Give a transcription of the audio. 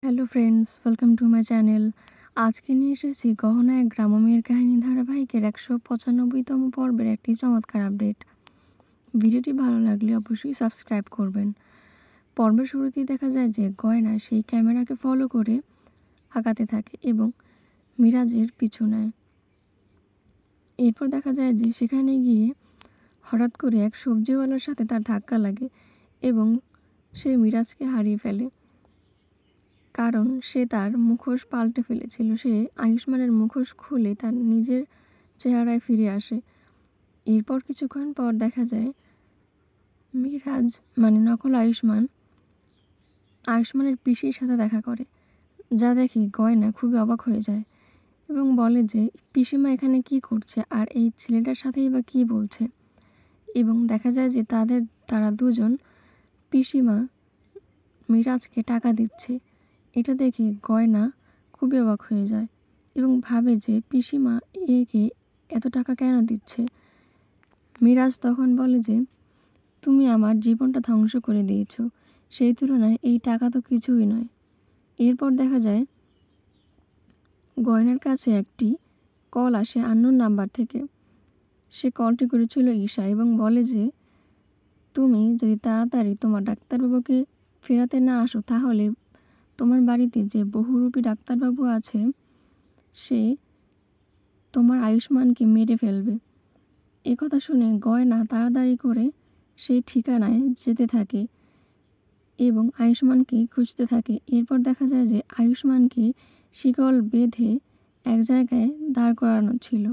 Hello friends, welcome to my channel. আজকে নিয়ে এসেছি গহনা এক গ্রাম্যমের কাহিনী ধারাবাহিকের ১৯৫তম পর্বের একটি চমৎকার আপডেট। ভিডিওটি ভালো লাগলে অবশ্যই সাবস্ক্রাইব করবেন। পর্বের শুরুতেই দেখা যায় যে গয়না সেই ক্যামেরাকে ফলো করে আগাতে থাকে এবং মিরাজের পিছু নেয়। এরপর দেখা যায় যে সেখানে গিয়ে হঠাৎ করে এক সবজিওয়ালার সাথে তার ধাক্কা লাগে এবং সে মিরাজকে হারিয়ে ফেলে, কারণ সে তার মুখোশ পাল্টে ফেলেছিল। সে আয়ুষ্মানের মুখোশ খুলে তার নিজের চেহারায় ফিরে আসে। এরপর কিছুক্ষণ পর দেখা যায় মিরাজ নকল আয়ুষ্মানের পিসির সাথে দেখা করে, যা দেখে গয়না খুবই অবাক হয়ে যায় এবং বলে যে পিসিমা এখানে কি করছে আর এই ছেলেটার সাথেই বা কী বলছে। এবং দেখা যায় যে তারা দুজন পিসিমা মিরাজকে টাকা দিচ্ছে। এটা দেখে গয়না খুবই অবাক হয়ে যায় এবং ভাবে যে পিসিমা একে এত টাকা কেন দিচ্ছে। মিরাজ তখন বলে যে তুমি আমার জীবনটা ধ্বংস করে দিয়েছো, সেই তুলনায় এই টাকা তো কিছুই নয়। এরপর দেখা যায় গয়নার কাছে একটি কল আসে আননোন নাম্বার থেকে। সে কলটি করেছিল ঈশা এবং বলে যে তুমি যদি তাড়াতাড়ি তোমার ডাক্তারবাবুকে ফেরাতে না আসো তাহলে তোমার বাড়িতে যে বহুরূপী ডাক্তারবাবু আছে সে তোমার আয়ুষ্মানকে মেরে ফেলবে। একথা শুনে গয়না তাড়াতাড়ি করে সেই ঠিকানায় যেতে থাকে এবং আয়ুষ্মানকে খুঁজতে থাকে। এরপর দেখা যায় যে আয়ুষ্মানকে শিকল বেঁধে এক জায়গায় দাঁড় করানো ছিল।